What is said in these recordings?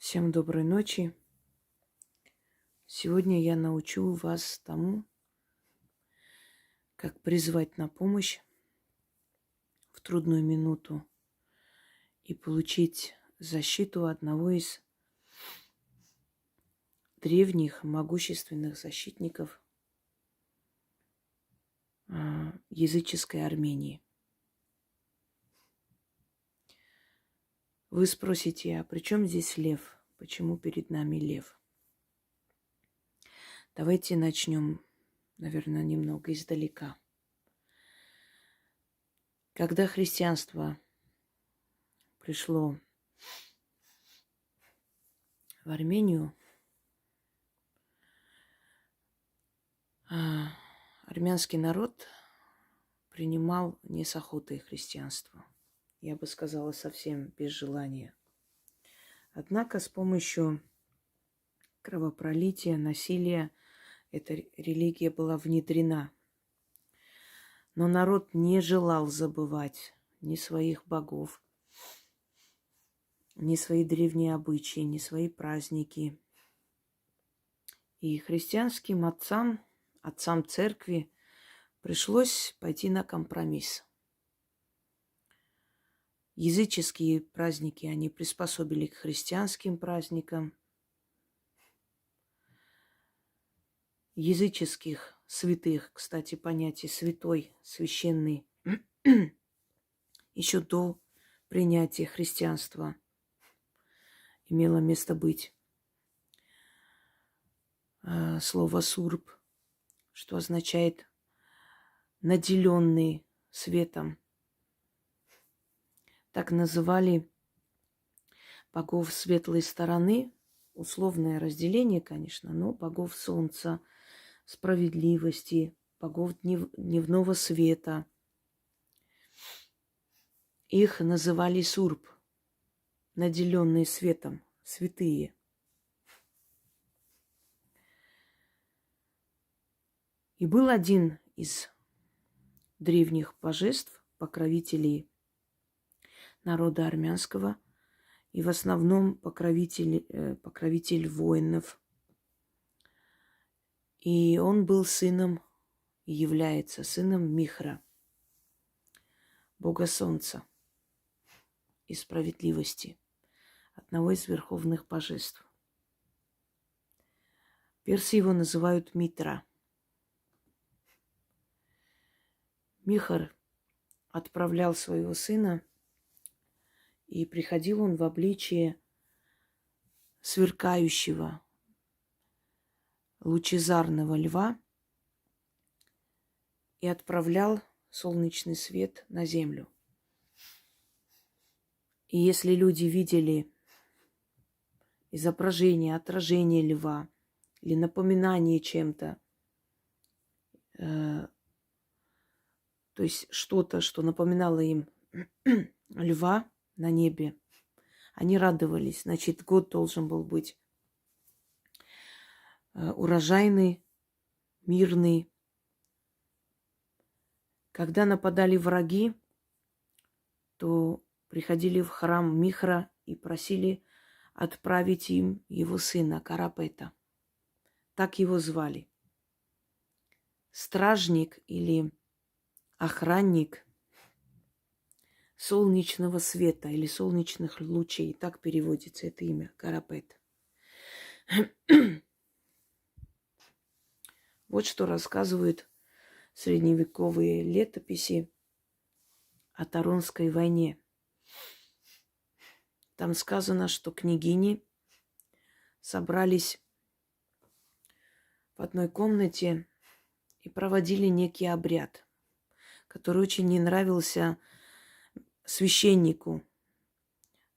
Всем доброй ночи. Сегодня я научу вас тому, как призвать на помощь в трудную минуту и получить защиту одного из древних могущественных защитников языческой Армении. Вы спросите, а при чем здесь лев? Почему перед нами лев? Давайте начнем, наверное, немного издалека. Когда христианство пришло в Армению, армянский народ принимал не с охотой христианство. Я бы сказала, совсем без желания. Однако с помощью кровопролития, насилия эта религия была внедрена. Но народ не желал забывать ни своих богов, ни свои древние обычаи, ни свои праздники. И христианским отцам церкви пришлось пойти на компромисс. Языческие праздники они приспособили к христианским праздникам. Языческих святых, кстати, понятие святой, священный, еще до принятия христианства имело место быть. Слово сурб, что означает наделенный светом. Так называли богов светлой стороны, условное разделение, конечно, но богов солнца, справедливости, богов дневного света. Их называли сурб, наделенные светом, святые. И был один из древних божеств, покровителей народа армянского, и в основном покровитель воинов. И он был сыном, и является сыном Михра, бога солнца и справедливости, одного из верховных божеств. Персы его называют Митра. Михр отправлял своего сына, и приходил он в обличие сверкающего, лучезарного льва и отправлял солнечный свет на землю. И если люди видели изображение, отражение льва или напоминание чем-то, то есть что-то, что напоминало им льва на небе, они радовались. Значит, год должен был быть урожайный, мирный. Когда нападали враги, то приходили в храм Михра и просили отправить им его сына Карапета. Так его звали. Стражник или охранник солнечного света или солнечных лучей. Так переводится это имя, Карапет. Вот что рассказывают средневековые летописи о Таронской войне. Там сказано, что княгини собрались в одной комнате и проводили некий обряд, который очень не нравился священнику,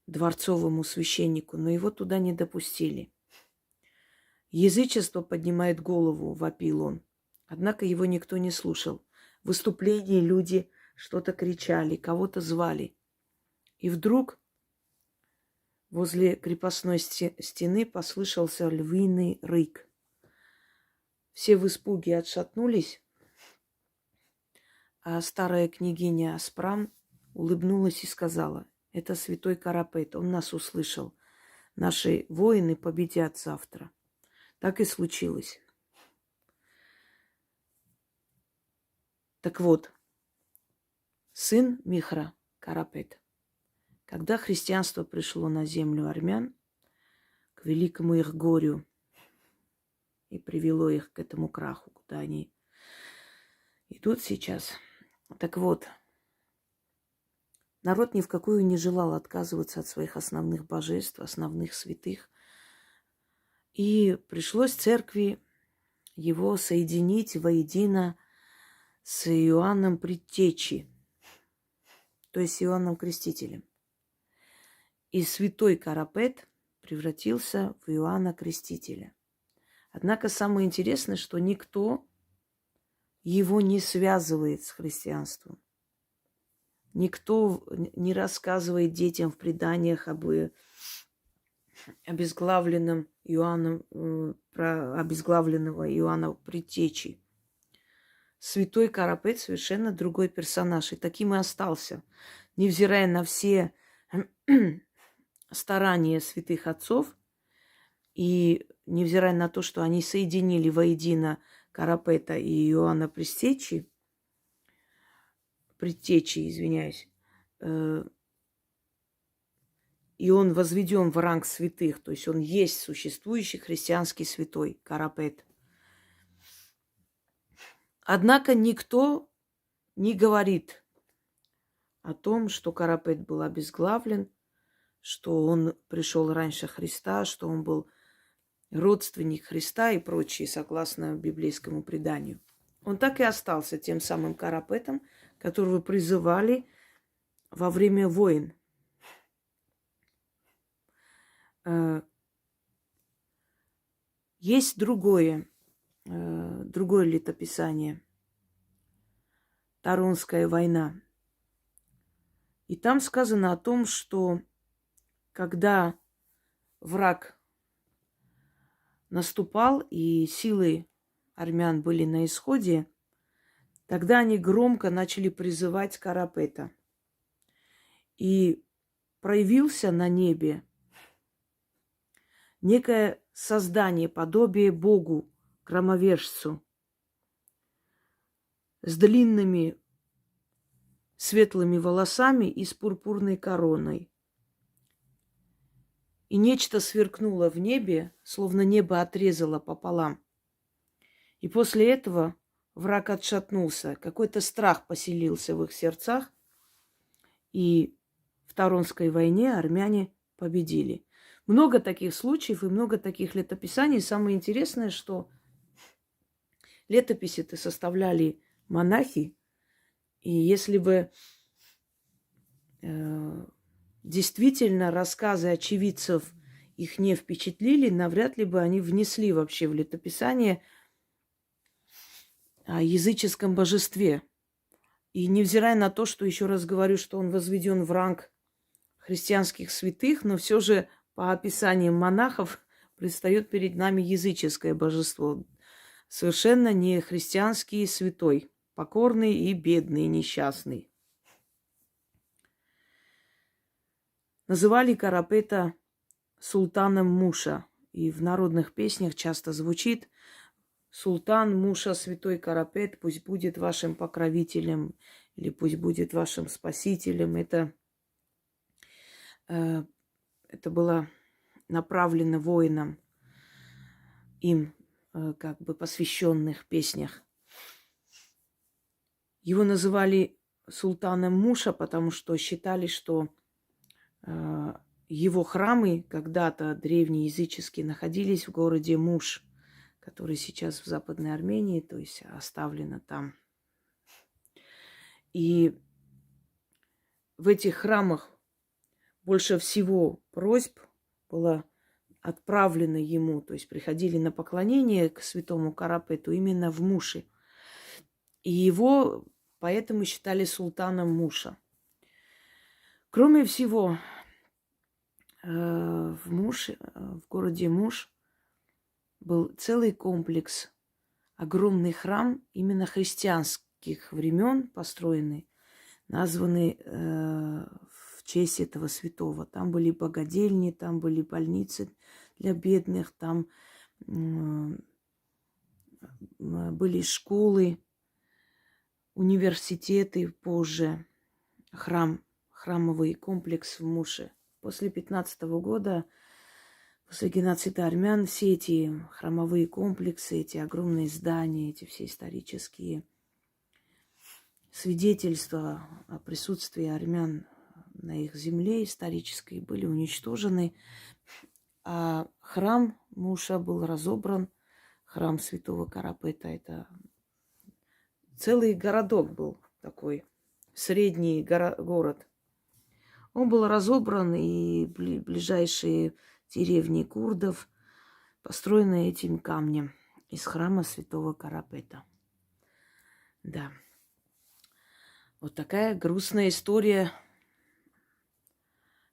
дворцовому священнику, но его туда не допустили. Язычество поднимает голову, вопил он. Однако его никто не слушал. В выступлении люди что-то кричали, кого-то звали. И вдруг возле крепостной стены послышался львиный рык. Все в испуге отшатнулись, а старая княгиня Аспрам улыбнулась и сказала: «Это святой Карапет, он нас услышал. наши воины победят завтра. Так и случилось. Так вот, сын Михра, Карапет, когда христианство пришло на землю армян, к великому их горю, и привело их к этому краху, куда они идут сейчас. Так вот, народ ни в какую не желал отказываться от своих основных божеств, основных святых. И пришлось церкви его соединить воедино с Иоанном Предтечей, то есть Иоанном Крестителем. И святой Карапет превратился в Иоанна Крестителя. Однако самое интересное, что никто его не связывает с христианством. Никто не рассказывает детям в преданиях об обезглавленном Иоанном, про обезглавленного Иоанна Предтечи. Святой Карапет совершенно другой персонаж, и таким и остался. Невзирая на все старания святых отцов, и невзирая на то, что они соединили воедино Карапета и Иоанна Предтечи, извиняюсь, и он возведен в ранг святых, то есть он есть существующий христианский святой Карапет. Однако никто не говорит о том, что Карапет был обезглавлен, что он пришел раньше Христа, что он был родственник Христа и прочее, согласно библейскому преданию. Он так и остался тем самым Карапетом, которого призывали во время войн. Есть другое летописание. Таронская война. И там сказано о том, что когда враг наступал и силы армян были на исходе, тогда они громко начали призывать Карапета. И проявился на небе некое создание, подобие Богу, громовержцу, с длинными светлыми волосами и с пурпурной короной. И нечто сверкнуло в небе, словно небо отрезало пополам. И после этого враг отшатнулся. Какой-то страх поселился в их сердцах. И в Таронской войне армяне победили. Много таких случаев и много таких летописаний. Самое интересное, что летописи-то составляли монахи. И если бы действительно рассказы очевидцев их не впечатлили, навряд ли бы они внесли вообще в летописание о языческом божестве. И невзирая на то, что, еще раз говорю, что он возведен в ранг христианских святых, но все же по описаниям монахов предстает перед нами языческое божество. Совершенно не христианский святой, покорный и бедный, и несчастный. Называли Карапета султаном Муша. И в народных песнях часто звучит: «Султан Муша, святой Карапет, пусть будет вашим покровителем» или «пусть будет вашим спасителем». Это было направлено воинам, им как бы посвященных песнях. Его называли султаном Муша, потому что считали, что его храмы когда-то древнеязыческие находились в городе Муш, который сейчас в Западной Армении, то есть оставлено там. И в этих храмах больше всего просьб было отправлено ему, то есть приходили на поклонение к святому Карапету именно в Муше. И его поэтому считали султаном Муша. Кроме всего, в городе Муш был целый комплекс, огромный храм именно христианских времен построенный, названный в честь этого святого. Там были богадельни, там были больницы для бедных, там были школы, университеты позже, храмовый комплекс в Муше. После 15-го года, после геноцида армян, все эти храмовые комплексы, эти огромные здания, эти все исторические свидетельства о присутствии армян на их земле исторической были уничтожены. А храм Муша был разобран. Храм святого Карапета – это целый городок был такой, средний город. Он был разобран, и ближайшие деревни курдов построены этим камнем из храма святого Карапета. Да. Вот такая грустная история,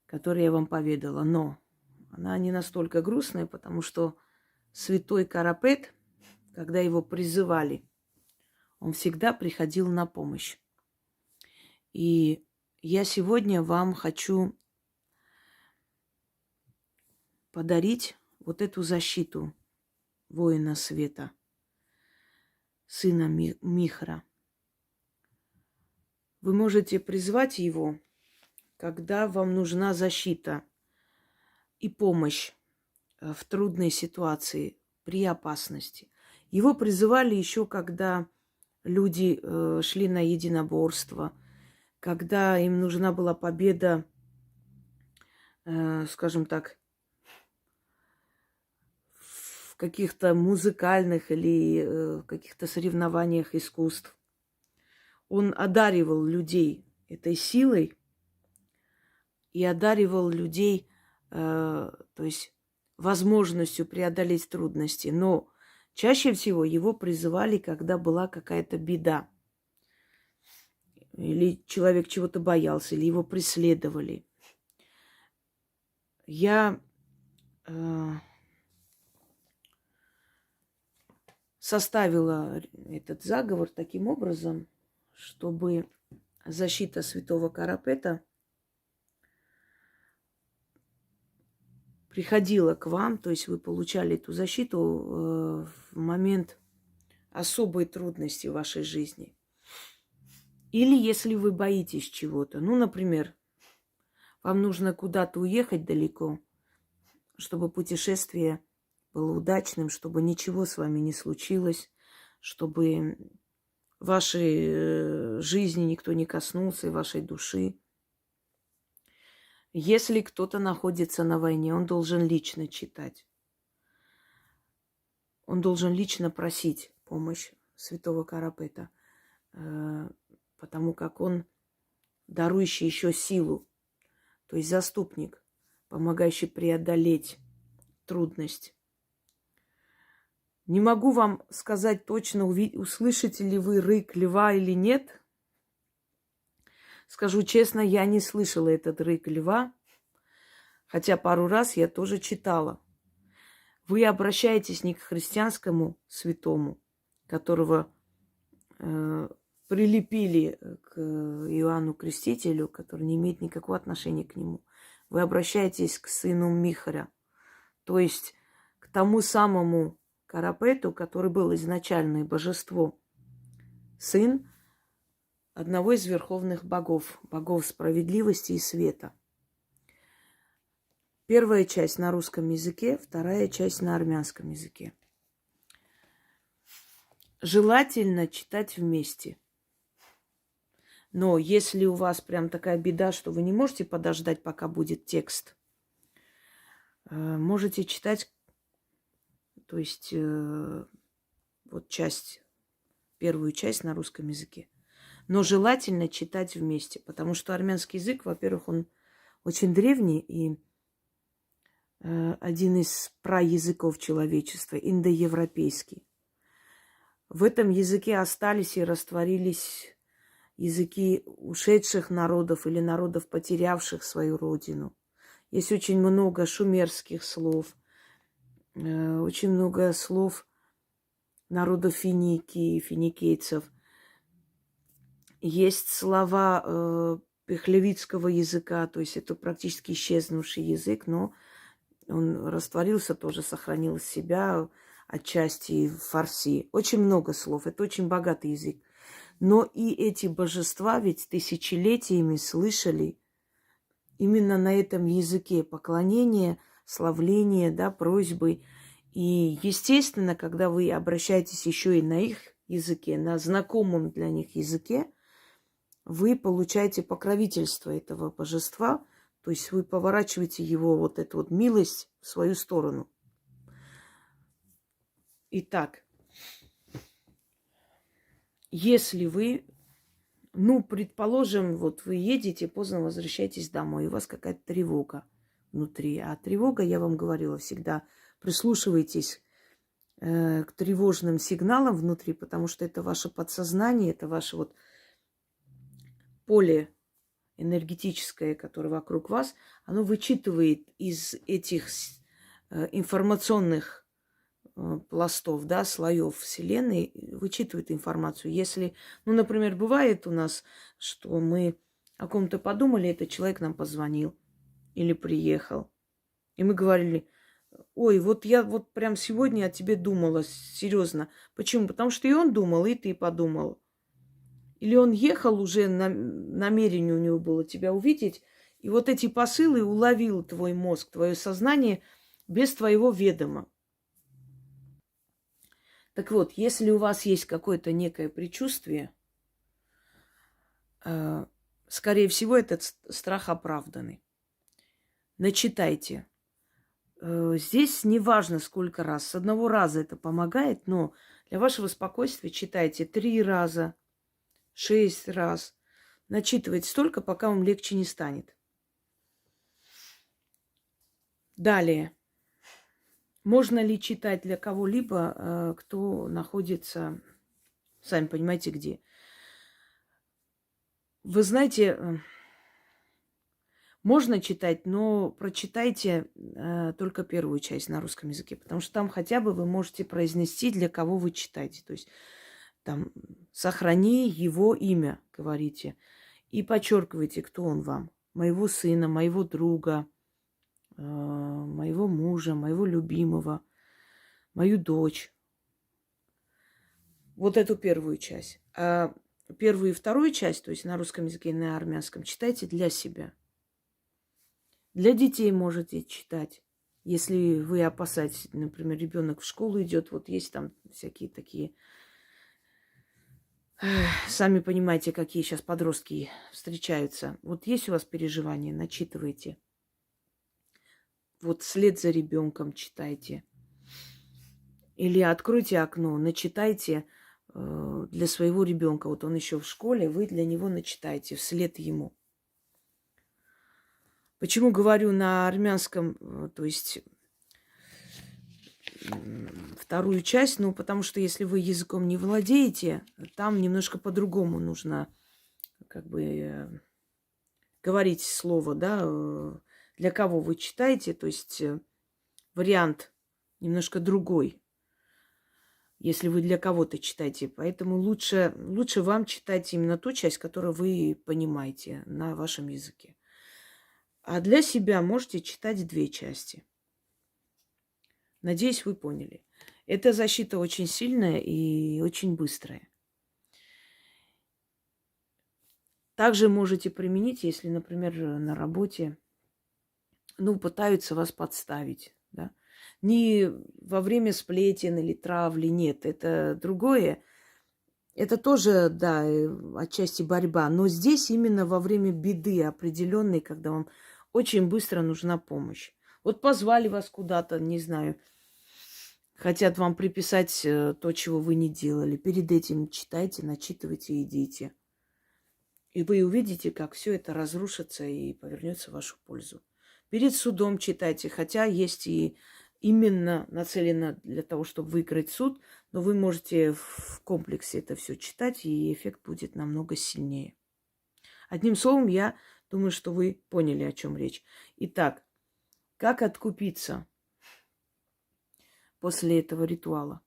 которую я вам поведала. Но она не настолько грустная, потому что святой Карапет, когда его призывали, он всегда приходил на помощь. И я сегодня вам хочу подарить вот эту защиту воина света, сына Михра. Вы можете призвать его, когда вам нужна защита и помощь в трудной ситуации, при опасности. Его призывали еще, когда люди шли на единоборство, когда им нужна была победа, скажем так, в каких-то музыкальных или каких-то соревнованиях искусств. Он одаривал людей этой силой и одаривал людей, то есть возможностью преодолеть трудности. Но чаще всего его призывали, когда была какая-то беда. Или человек чего-то боялся, или его преследовали. Я составила этот заговор таким образом, чтобы защита святого Карапета приходила к вам, то есть вы получали эту защиту в момент особой трудности в вашей жизни. Или если вы боитесь чего-то. Ну, например, вам нужно куда-то уехать далеко, чтобы путешествие было удачным, чтобы ничего с вами не случилось, чтобы вашей жизни никто не коснулся, и вашей души. Если кто-то находится на войне, он должен лично читать. Он должен лично просить помощь святого Карапета, потому как он дарующий еще силу, то есть заступник, помогающий преодолеть трудность. Не могу вам сказать точно, услышите ли вы рык льва или нет. Скажу честно, я не слышала этот рык льва, хотя пару раз я тоже читала. Вы обращаетесь не к христианскому святому, которого прилепили к Иоанну Крестителю, который не имеет никакого отношения к нему. Вы обращаетесь к сыну Михря, то есть к тому самому Карапету, который был изначально божество, сын одного из верховных богов, богов справедливости и света. Первая часть на русском языке, вторая часть на армянском языке. Желательно читать вместе. Но если у вас прям такая беда, что вы не можете подождать, пока будет текст, можете читать, то есть вот первую часть на русском языке. Но желательно читать вместе, потому что армянский язык, во-первых, он очень древний и один из праязыков человечества, индоевропейский. В этом языке остались и растворились языки ушедших народов или народов, потерявших свою родину. Есть очень много шумерских слов, очень много слов народов Финикии, финикийцев. Есть слова пехлевицкого языка, то есть это практически исчезнувший язык, но он растворился тоже, сохранил себя отчасти в фарси. Очень много слов, это очень богатый язык. Но и эти божества ведь тысячелетиями слышали именно на этом языке поклонение, славление, да, просьбы. И, естественно, когда вы обращаетесь еще и на их языке, на знакомом для них языке, вы получаете покровительство этого божества, то есть вы поворачиваете его, вот эту вот милость, в свою сторону. Итак, если вы, ну, предположим, вот вы едете, поздно возвращаетесь домой, и у вас какая-то тревога внутри. А тревога, я вам говорила, всегда прислушивайтесь к тревожным сигналам внутри, потому что это ваше подсознание, это ваше вот поле энергетическое, которое вокруг вас, оно вычитывает из этих информационных пластов, да, слоев Вселенной, вычитывает информацию. Если, ну, например, бывает у нас, что мы о ком-то подумали, этот человек нам позвонил или приехал, и мы говорили: ой, вот я вот прям сегодня о тебе думала, серьезно. Почему? Потому что и он думал, и ты подумал. Или он ехал уже, намерение у него было тебя увидеть, и вот эти посылы уловил твой мозг, твое сознание без твоего ведома. Так вот, если у вас есть какое-то некое предчувствие, скорее всего, этот страх оправданный. Начитайте. Здесь не важно, сколько раз. С одного раза это помогает, но для вашего спокойствия читайте 3 раза, 6 раз. Начитывайте столько, пока вам легче не станет. Далее. Можно ли читать для кого-либо, кто находится, сами понимаете, где? Вы знаете, можно читать, но прочитайте только первую часть на русском языке, потому что там хотя бы вы можете произнести, для кого вы читаете. То есть там сохрани его имя, говорите, и подчеркивайте, кто он вам. Моего сына, моего друга, моего мужа, моего любимого, мою дочь. Вот эту первую часть. А первую и вторую часть, то есть на русском языке и на армянском, читайте для себя. Для детей можете читать. Если вы опасаетесь, например, ребенок в школу идет, вот есть там всякие такие, сами понимаете, какие сейчас подростки встречаются. Вот есть у вас переживания, начитывайте. Вот вслед за ребенком читайте. Или откройте окно, начитайте для своего ребенка. Вот он еще в школе, вы для него начитайте вслед ему. Почему говорю на армянском, то есть вторую часть? Ну, потому что если вы языком не владеете, там немножко по-другому нужно как бы говорить слово, да, для кого вы читаете, то есть вариант немножко другой, если вы для кого-то читаете. Поэтому лучше вам читать именно ту часть, которую вы понимаете на вашем языке. А для себя можете читать 2 части. Надеюсь, вы поняли. Эта защита очень сильная и очень быстрая. Также можете применить, если, например, на работе, ну, пытаются вас подставить, да. Не во время сплетен или травли, нет, это другое. Это тоже, да, отчасти борьба. Но здесь именно во время беды определенной, когда вам очень быстро нужна помощь. Вот позвали вас куда-то, не знаю, хотят вам приписать то, чего вы не делали. Перед этим читайте, начитывайте и идите. И вы увидите, как все это разрушится и повернется в вашу пользу. Перед судом читайте, хотя есть и именно нацелено для того, чтобы выиграть суд, но вы можете в комплексе это все читать, и эффект будет намного сильнее. Одним словом, я думаю, что вы поняли, о чем речь. Итак, как откупиться после этого ритуала?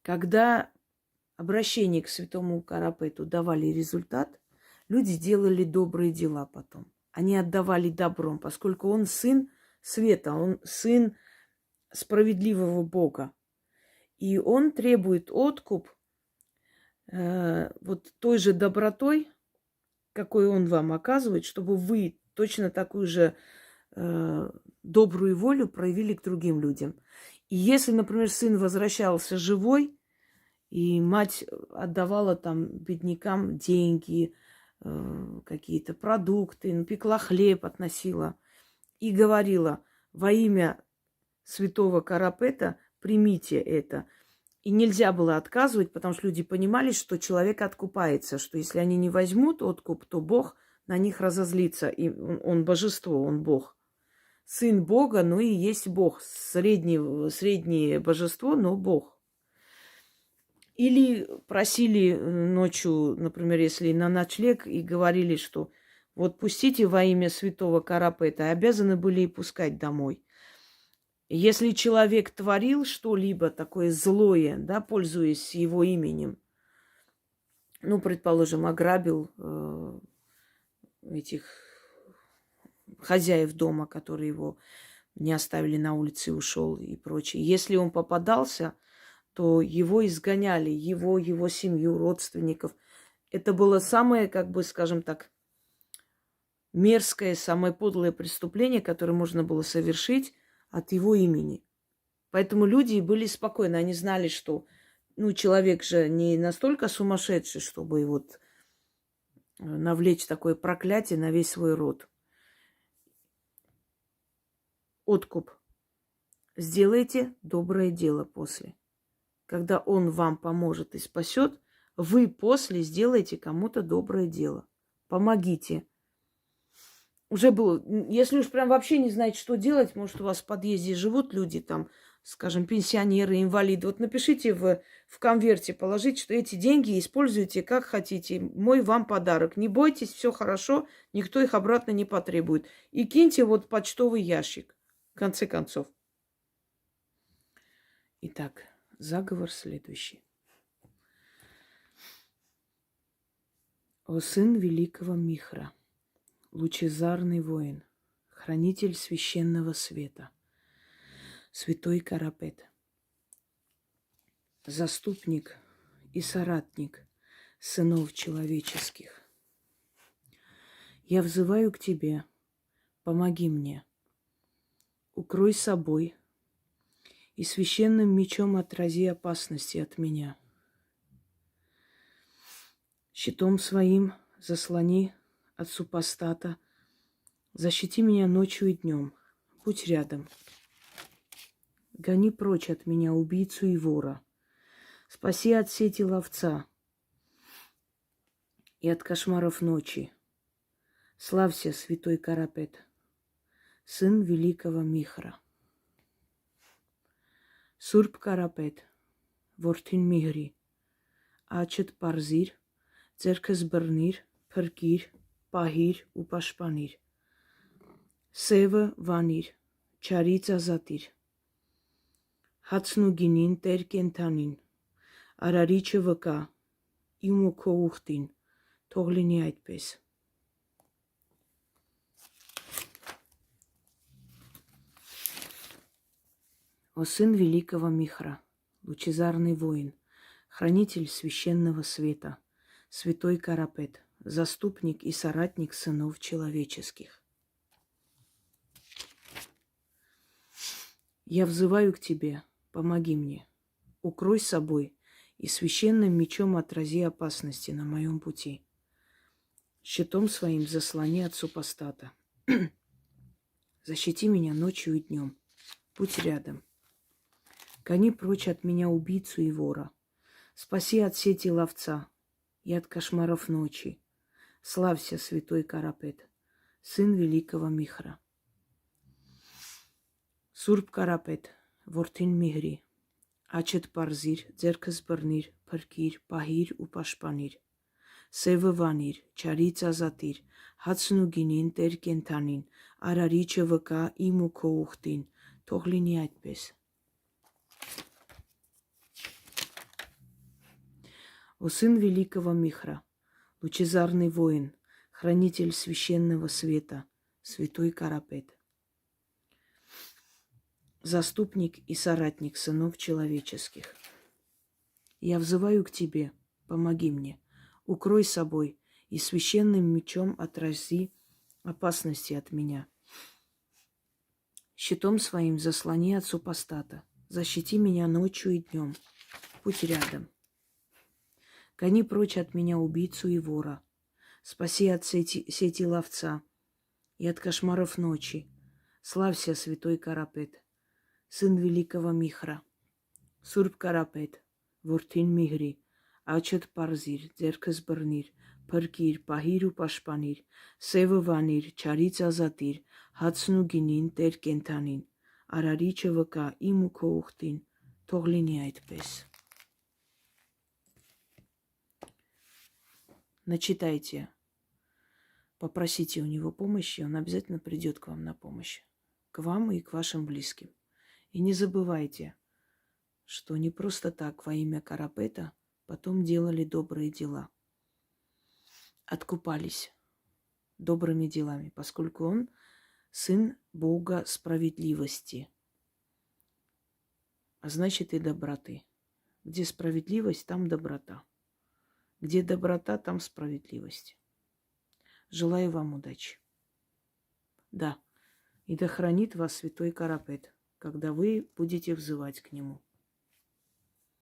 Когда обращения к святому Карапету давали результат, люди делали добрые дела потом. Они отдавали добром, поскольку он сын света, он сын справедливого Бога. И он требует откуп вот той же добротой, какой он вам оказывает, чтобы вы точно такую же добрую волю проявили к другим людям. И если, например, сын возвращался живой, и мать отдавала там беднякам деньги, какие-то продукты, пекла хлеб, относила, и говорила: во имя святого Карапета примите это. И нельзя было отказывать, потому что люди понимали, что человек откупается, что если они не возьмут откуп, то Бог на них разозлится. И он божество, он Бог. Сын Бога, но и есть Бог. Среднее божество, но Бог. Или просили ночью, например, если на ночлег, и говорили, что вот пустите во имя святого Карапета, обязаны были и пускать домой. Если человек творил что-либо такое злое, да, пользуясь его именем, ну, предположим, ограбил этих хозяев дома, которые его не оставили на улице и ушел и прочее. Если он попадался, то его изгоняли, его семью, родственников. Это было самое, как бы, скажем так, мерзкое, самое подлое преступление, которое можно было совершить от его имени. Поэтому люди были спокойны. Они знали, что человек же не настолько сумасшедший, чтобы вот навлечь такое проклятие на весь свой род. Откуп. Сделайте доброе дело после. Когда он вам поможет и спасет, вы после сделаете кому-то доброе дело. Помогите. Уже было. Если уж прям вообще не знаете, что делать, может, у вас в подъезде живут люди, там, скажем, пенсионеры, инвалиды. Вот напишите в конверте, положите, что эти деньги используйте как хотите. Мой вам подарок. Не бойтесь, все хорошо, никто их обратно не потребует. И киньте вот почтовый ящик, в конце концов. Итак, заговор следующий. О сын великого Михра, лучезарный воин, хранитель священного света, святой Карапет, заступник и соратник сынов человеческих. Я взываю к тебе, помоги мне, укрой собой и священным мечом отрази опасности от меня. Щитом своим заслони от супостата, защити меня ночью и днем, будь рядом. Гони прочь от меня убийцу и вора, спаси от сети ловца и от кошмаров ночи. Славься, святой Карапет, сын великого Михра. Сурб Карапет, вортин Михри, ачет парзир, ձերքս բռնիր, փրկիր, պահիր ու պաշտպանիր։ Սևը վանիր, չարից ազատիր։ Հացն ու գինին տեր կենթանին, արարիչը վկա, իմ ու քո ուխտին, թող լինի այդպես։ О сын великого Михра, лучезарный воин, хранитель священного света, святой Карапет, заступник и соратник сынов человеческих. Я взываю к тебе, помоги мне, укрой собой и священным мечом отрази опасности на моем пути. Щитом своим заслони от супостата. Защити меня ночью и днем, будь рядом. Гони прочь от меня убийцу и вора, спаси от сети ловца и от кошмаров ночи. Славься, святой Карапет, сын великого Михра. Сурб Карапет, вортին Միհրի, աչդ պարզիր, ձեռքս բռնիր, փրկիր, պահիր ու պաշտպանիր։ Սևը վանիր, չարից ազատիր, հացն ու գինին տեր կենթանին, արարիչը վկա իմ ու քո ուխտին, թող լինի այդպես։ О сын великого Михра, лучезарный воин, хранитель священного света, святой Карапет, заступник и соратник сынов человеческих. Я взываю к тебе, помоги мне, укрой собой и священным мечом отрази опасности от меня. Щитом своим заслони от супостата, защити меня ночью и днем, будь рядом. Гони прочь от меня убийцу и вора, спаси от сети ловца и от кошмаров ночи. Славься, святой Карапет, сын великого Михра, Сурб Карапет, Вуртин Михри, Ачет Парзир, Ձերքս բռնիր, փրկիր, պահիր ու պաշտպանիր, սևը վանիր, չարից ազատիր, հացն ու գինին, տեր կենթանին, արարիչը վկա, իմ ու քո ուխտին, թող լինի այդպես. Начитайте, попросите у него помощи, он обязательно придет к вам на помощь, к вам и к вашим близким. И не забывайте, что не просто так во имя Карапета потом делали добрые дела. Откупались добрыми делами, поскольку он сын Бога справедливости, а значит и доброты. Где справедливость, там доброта. Где доброта, там справедливость. Желаю вам удачи. Да, и да хранит вас святой Карапет, когда вы будете взывать к нему.